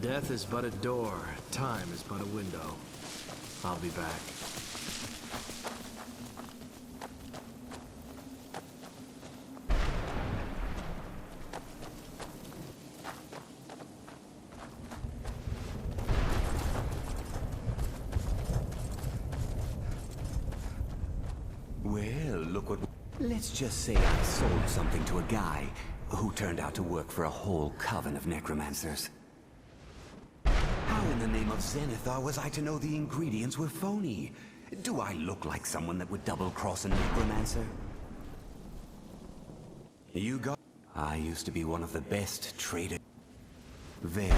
Death is but a door. Time is but a window. I'll be back. Well, look what... Let's just say I sold something to a guy who turned out to work for a whole coven of necromancers. How in the name of Zenithar was I to know the ingredients were phony? Do I look like someone that would double-cross a necromancer? You got... I used to be one of the best traders. Very...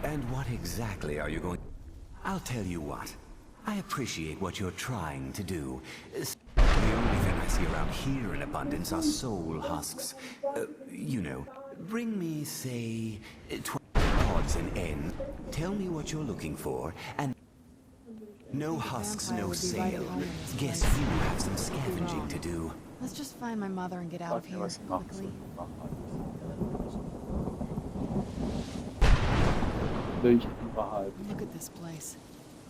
And what exactly are you going... I'll tell you what. I appreciate what you're trying to do. The only thing I see around here in abundance are soul husks. You know, bring me, say, 20 odds and ends. Tell me what you're looking for, and... No husks, no sale. Guess you have some scavenging to do. Let's just find my mother and get out of here quickly. Look at this place.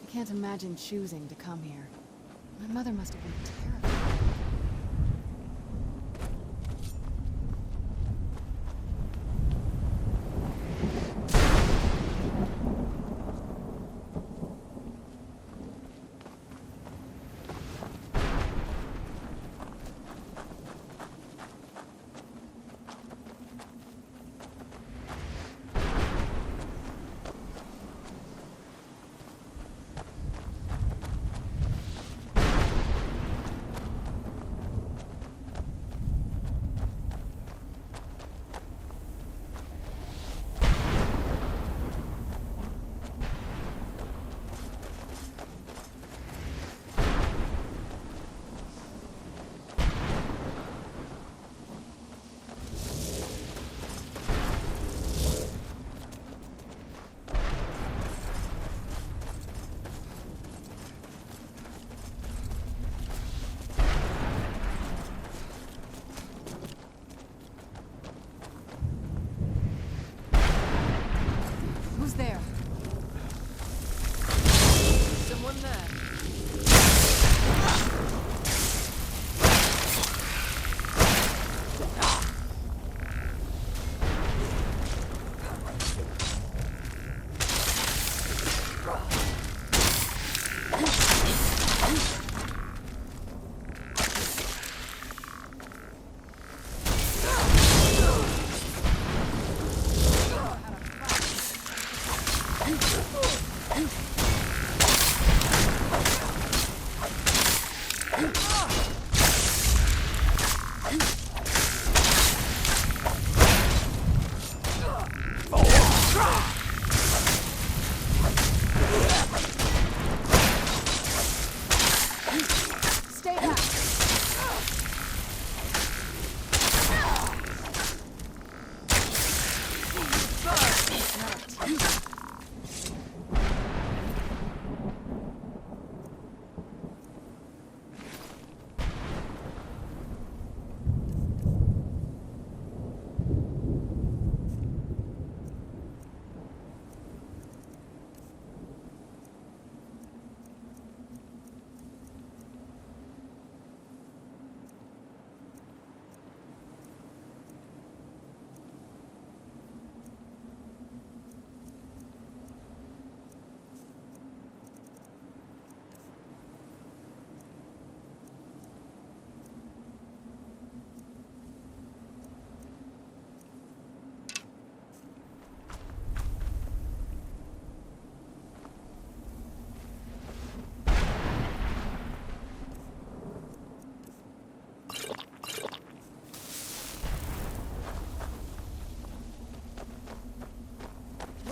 I can't imagine choosing to come here. My mother must have been terrified. There. Someone there.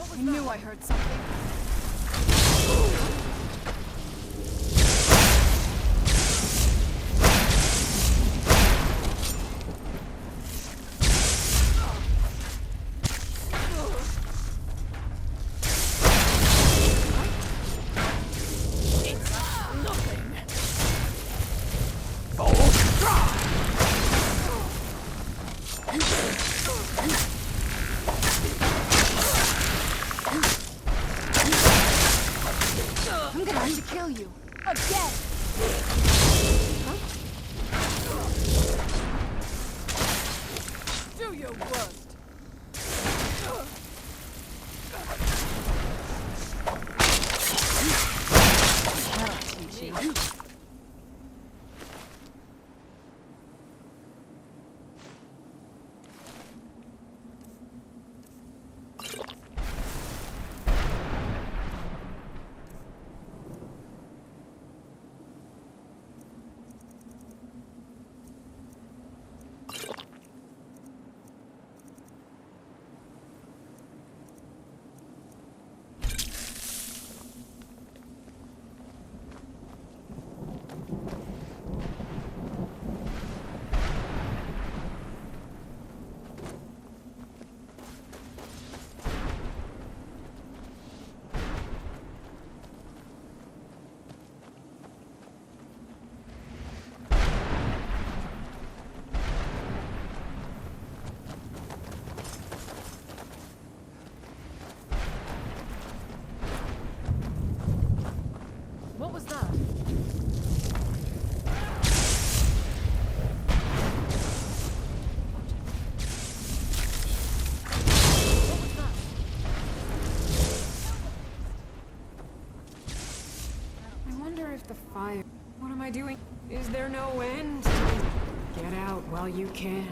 I knew I heard something. What am I doing? Is there no end to this? Get out while you can.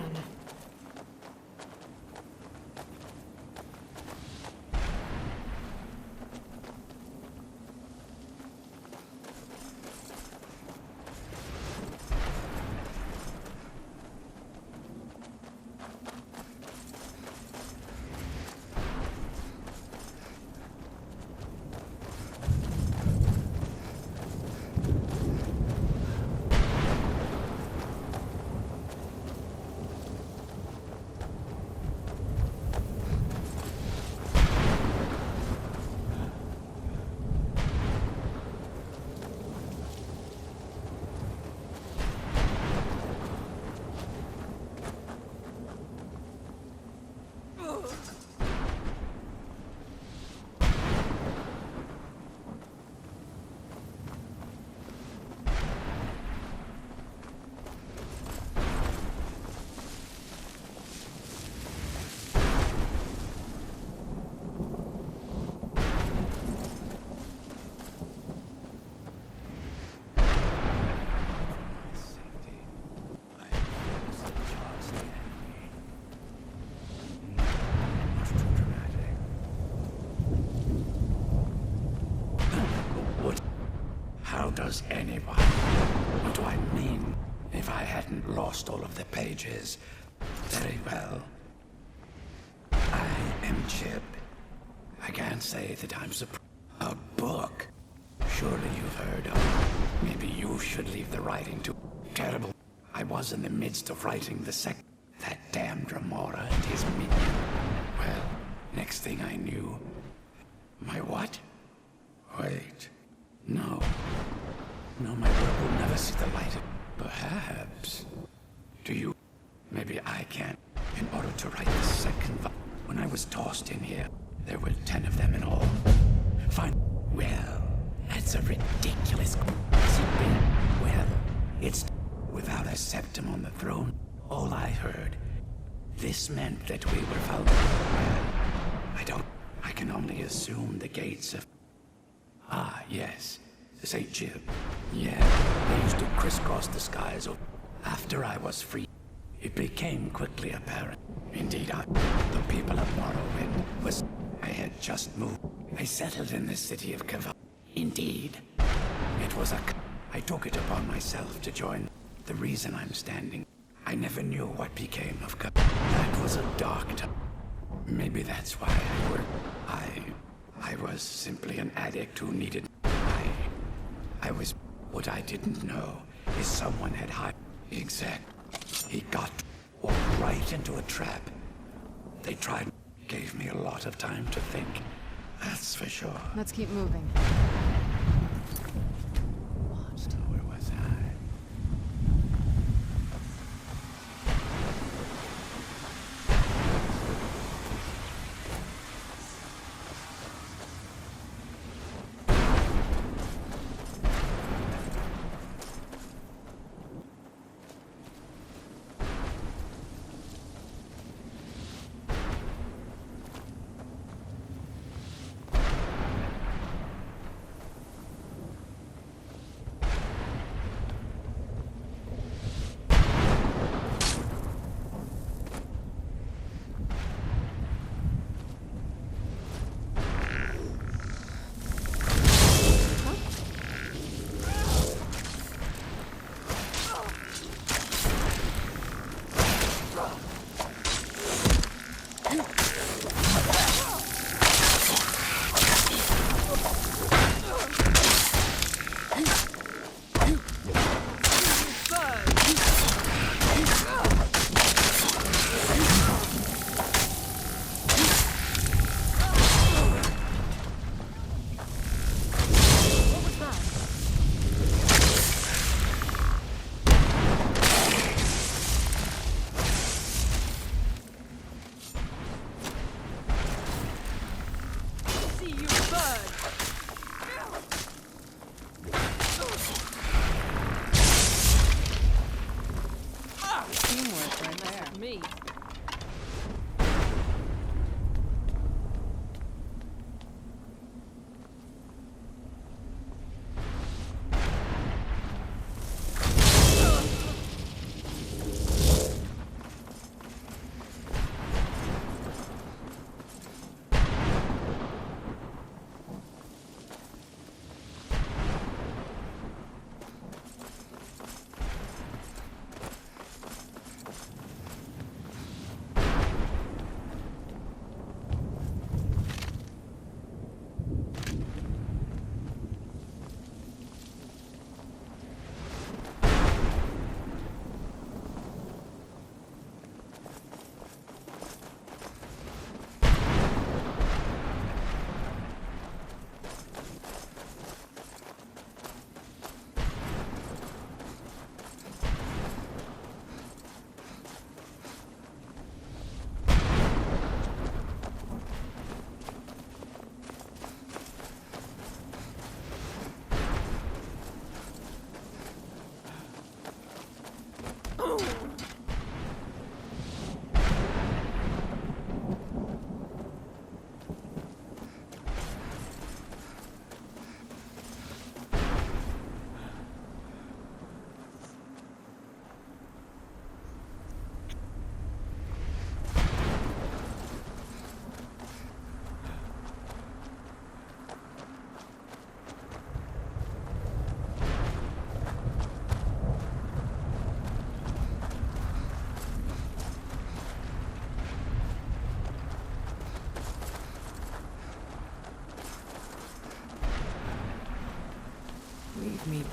Does anyone? What do I mean? If I hadn't lost all of the pages. Very well. I am Chip. I can't say that I'm surprised. A book? Surely you've heard of. Maybe you should leave the writing to... Terrible. I was in the midst of writing the that damned Remora and his minion. Well, next thing I knew... My what? Wait. No. No, my work will never see the light of... Perhaps. Do you... Maybe I can. In order to write the second... When I was tossed in here, there were 10 of them in all. Fine. Well, that's a ridiculous... Has it been? Well, it's... Without a septum on the throne, all I heard... This meant that we were vulnerable. Well, I can only assume the gates of... Ah, yes. St. Jib. Yeah, they used to crisscross the skies. After I was free, it became quickly apparent. Indeed, the people of Morrowind was... I had just moved. I settled in the city of Kava. Indeed. It was I took it upon myself to join. The reason I'm standing, I never knew what became of Kava. That was a dark time. Maybe that's why I worked. I was simply an addict who needed... I was... What I didn't know is someone had hired... He got... walked right into a trap. They tried... Gave me a lot of time to think. That's for sure. Let's keep moving. Where was I?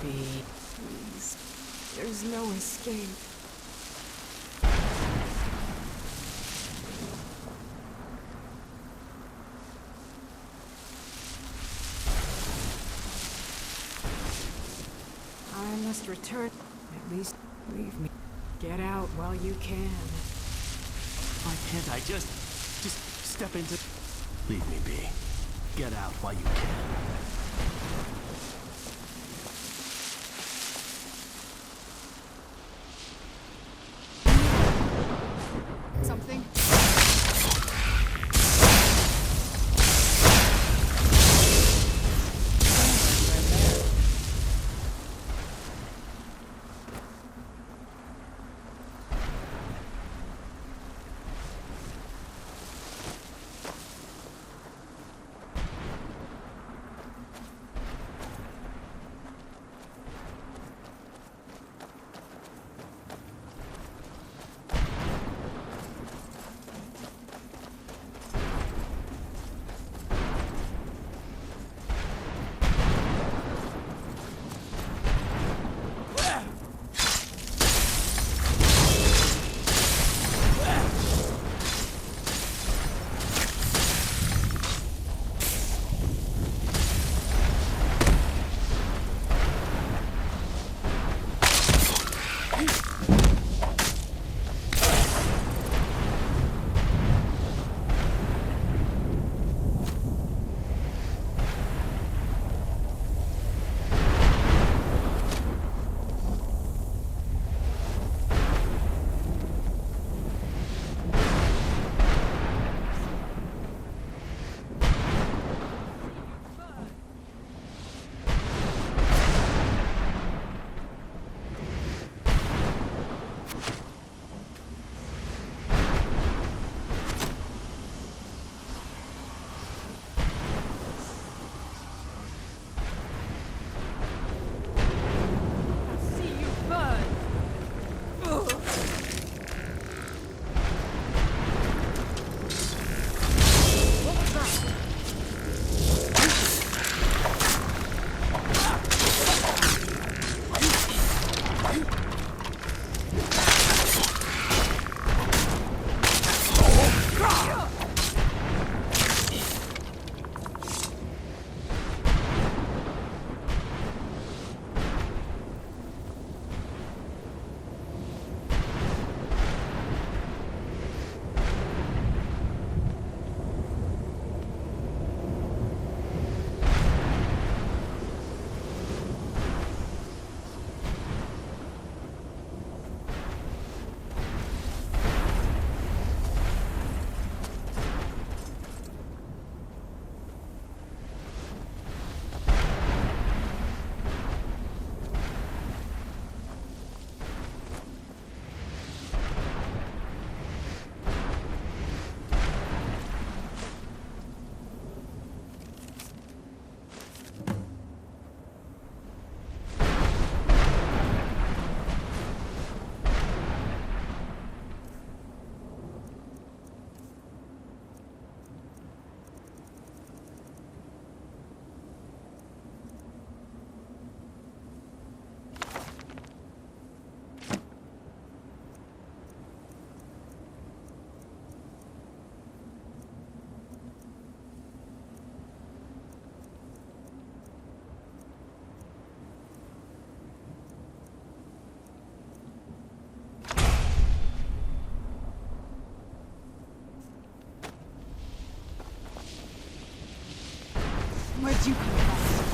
be. Please. There's no escape. I must return. At least leave me. Get out while you can. Why can't I just step into... Leave me be. Get out while you can. Something? Where'd you come from?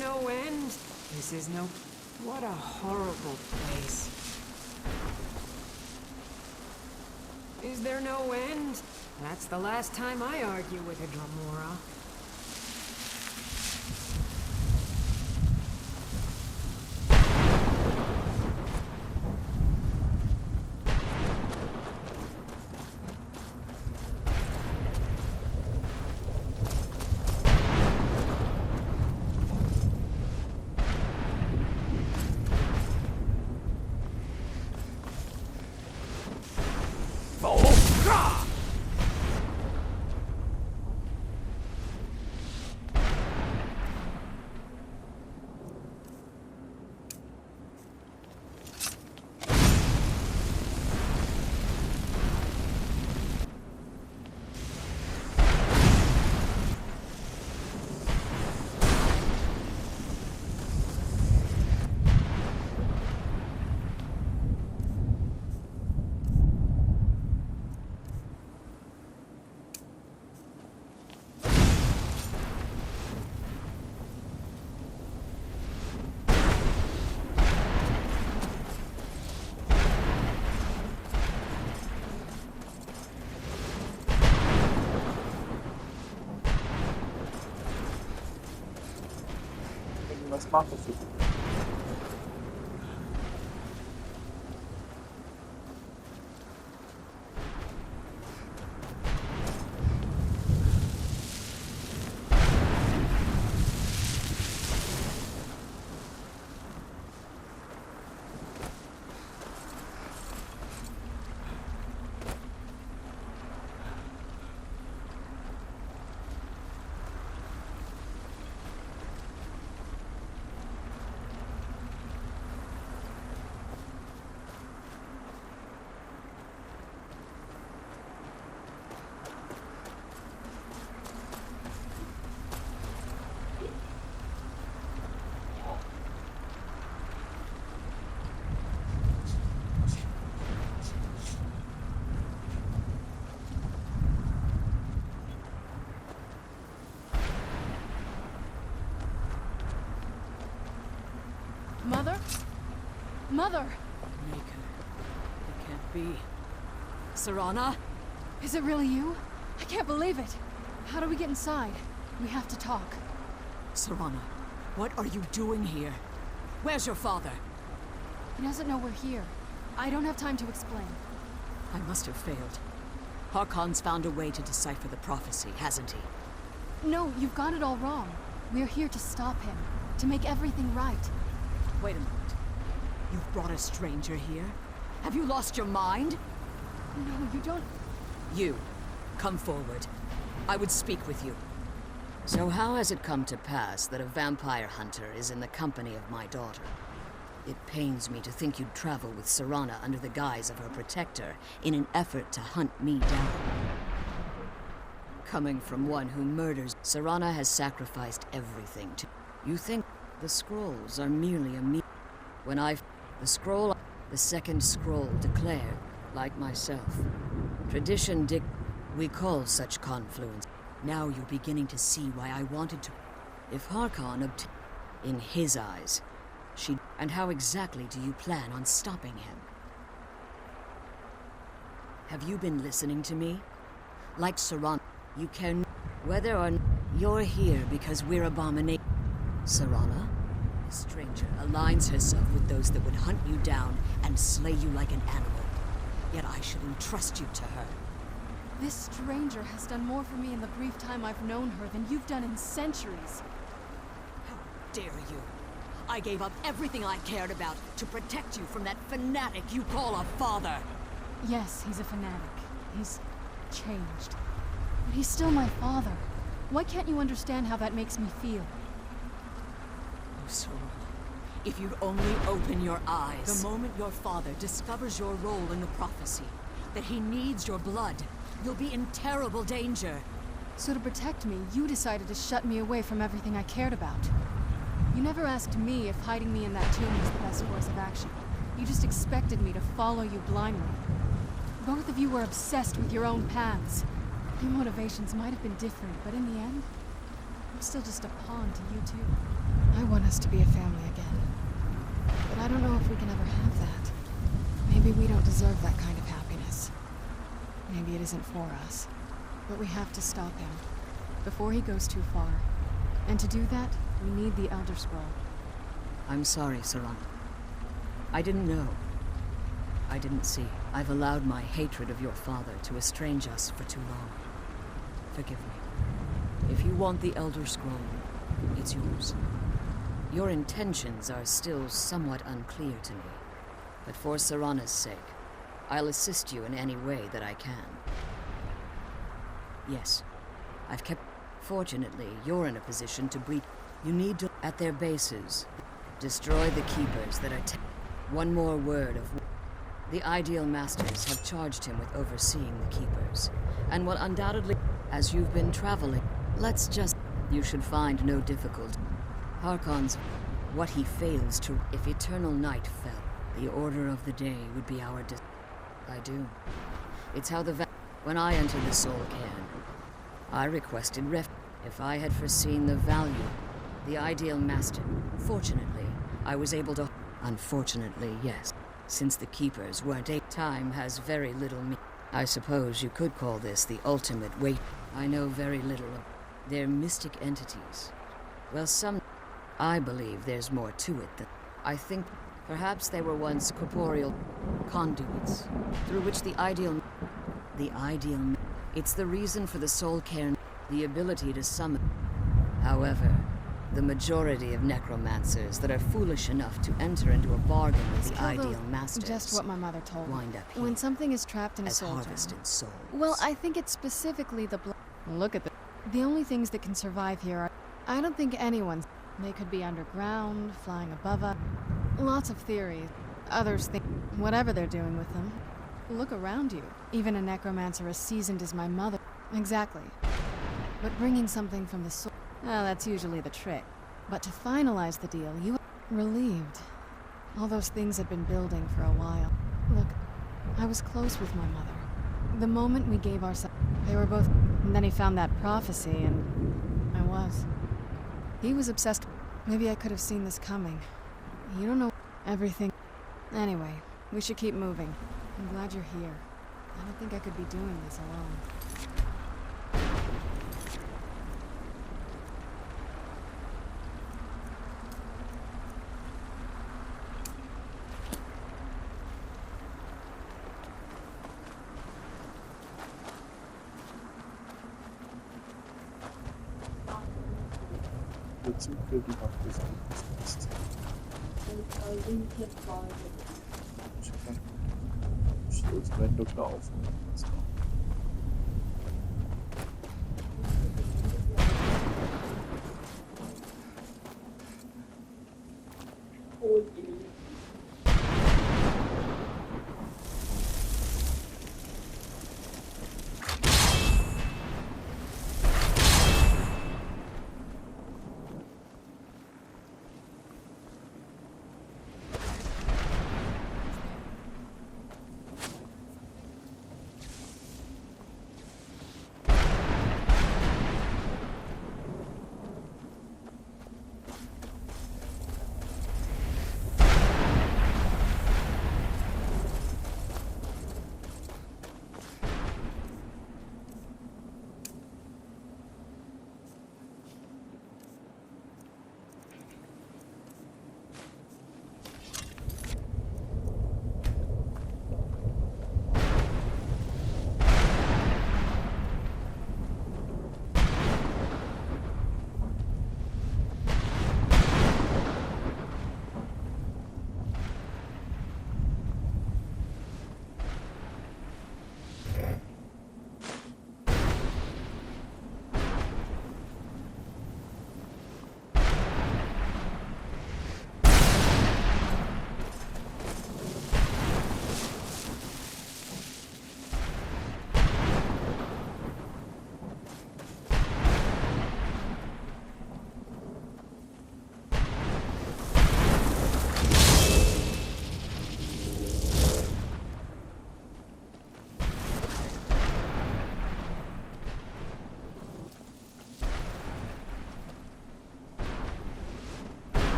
no end? This is no... What a horrible place. Is there no end? That's the last time I argue with a Dramora. Was macht das jetzt? Mother? Mother! Maker. It can't be. Serana? Is it really you? I can't believe it. How do we get inside? We have to talk. Serana, what are you doing here? Where's your father? He doesn't know we're here. I don't have time to explain. I must have failed. Harkon's found a way to decipher the prophecy, hasn't he? No, you've got it all wrong. We're here to stop him. To make everything right. Wait a minute. You've brought a stranger here? Have you lost your mind? No, you don't... You, come forward. I would speak with you. So how has it come to pass that a vampire hunter is in the company of my daughter? It pains me to think you'd travel with Serana under the guise of her protector in an effort to hunt me down. Coming from one who murders, Serana has sacrificed everything to... You think the scrolls are merely a When the second scroll declared, like myself. Tradition we call such confluence. Now you're beginning to see why I wanted to... If Harkon in his eyes, And how exactly do you plan on stopping him? Have you been listening to me? Like Serana, you can... Whether or not you're here because we're abomination... Serana? The stranger aligns herself with those that would hunt you down and slay you like an animal. Yet I should entrust you to her. This stranger has done more for me in the brief time I've known her than you've done in centuries. How dare you! I gave up everything I cared about to protect you from that fanatic you call a father! Yes, he's a fanatic. He's changed. But he's still my father. Why can't you understand how that makes me feel? Oh, Serana, if you'd only open your eyes. The moment your father discovers your role in the prophecy, that he needs your blood, you'll be in terrible danger. So to protect me, you decided to shut me away from everything I cared about. You never asked me if hiding me in that tomb was the best course of action. You just expected me to follow you blindly. Both of you were obsessed with your own paths. Your motivations might have been different, but in the end, I'm still just a pawn to you too. I want us to be a family again. But I don't know if we can ever have that. Maybe we don't deserve that kind of happiness. Maybe it isn't for us. But we have to stop him before he goes too far. And to do that, we need the Elder Scroll. I'm sorry, Serana. I didn't know. I didn't see. I've allowed my hatred of your father to estrange us for too long. Forgive me. If you want the Elder Scroll, it's yours. Your intentions are still somewhat unclear to me, but for Serana's sake, I'll assist you in any way that I can. Yes, I've kept... Fortunately, you're in a position to breach... You need to... At their bases, destroy the Keepers that are... One more word of... The Ideal Masters have charged him with overseeing the Keepers, and will undoubtedly... As you've been traveling, let's just... You should find no difficulty. Harkon's... What he fails to... If eternal night fell, the order of the day would be our... I do. It's how the... When I entered the Soul Cairn, I requested if I had foreseen the value, the Ideal Master. Fortunately, I was able to... Unfortunately, yes. Since the Keepers weren't time has very little I suppose you could call this the ultimate weight. I know very little of... They're mystic entities. Well, I believe there's more to it than... I think perhaps they were once corporeal conduits, through which the Ideal... It's the reason for the Soul Cairn, the ability to summon. However, the majority of necromancers that are foolish enough to enter into a bargain with the Ideal Masters... Just what my mother told me. Wind up here When something is trapped in a as soul harvested souls. Well, I think it's specifically the Look at the... The only things that can survive here are... I don't think anyone's... They could be underground, flying above us. Lots of theories. Others think... Whatever they're doing with them. Look around you. Even a necromancer as seasoned as my mother. Exactly. But bringing something from the soul... Well, that's usually the trick. But to finalize the deal, you... Relieved. All those things had been building for a while. Look, I was close with my mother. The moment we gave ourselves... They were both... And then he found that prophecy, and... I was. He was obsessed... Maybe I could have seen this coming. You don't know everything... Anyway, we should keep moving. I'm glad you're here. I don't think I could be doing this alone. Der Zug wird überhaupt nicht. Stoß mein Doktor auf.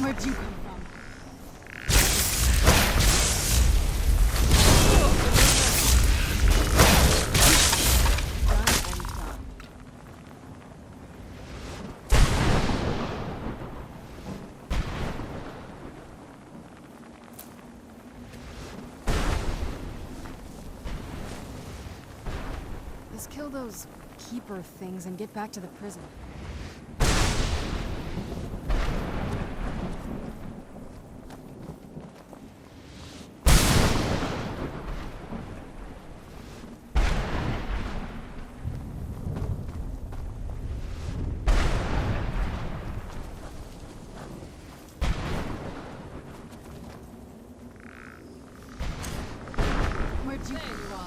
Where'd you come from? Done and done. Let's kill those keeper things and get back to the prison. Where'd you come from?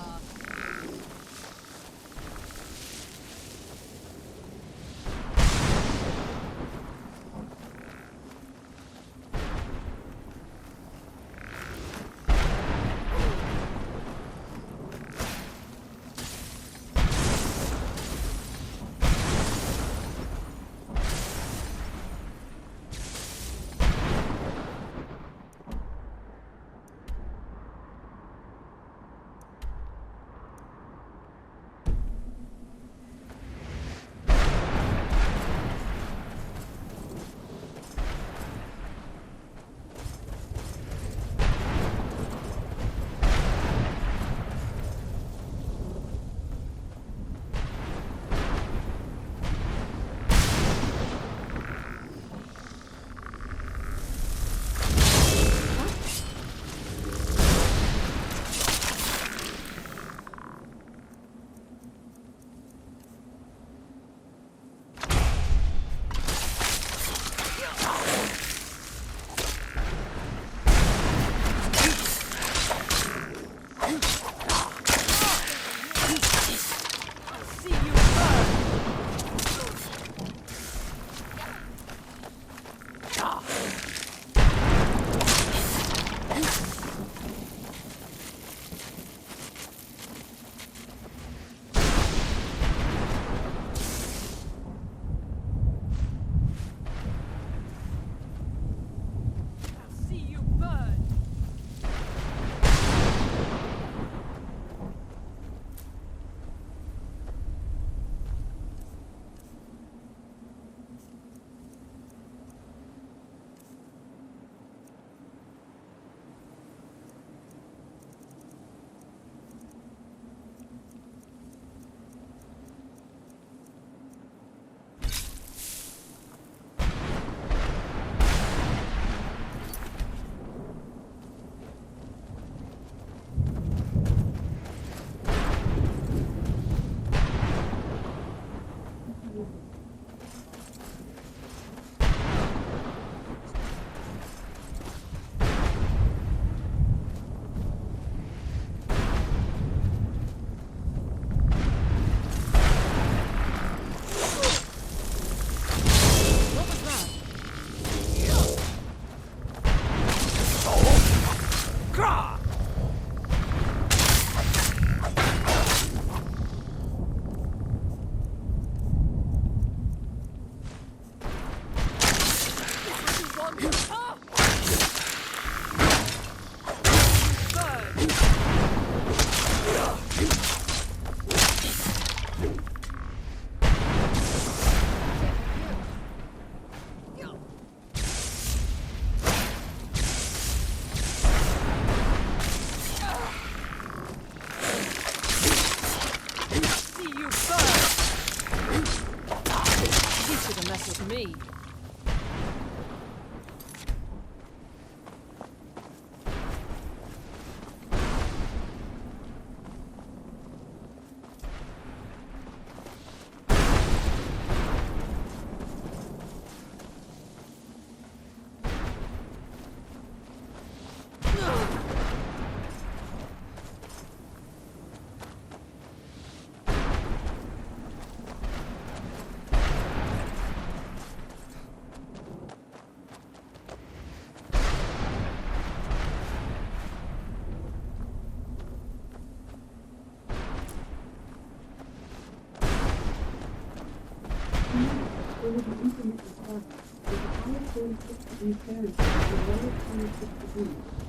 26 repairs. The lowest 26 degrees.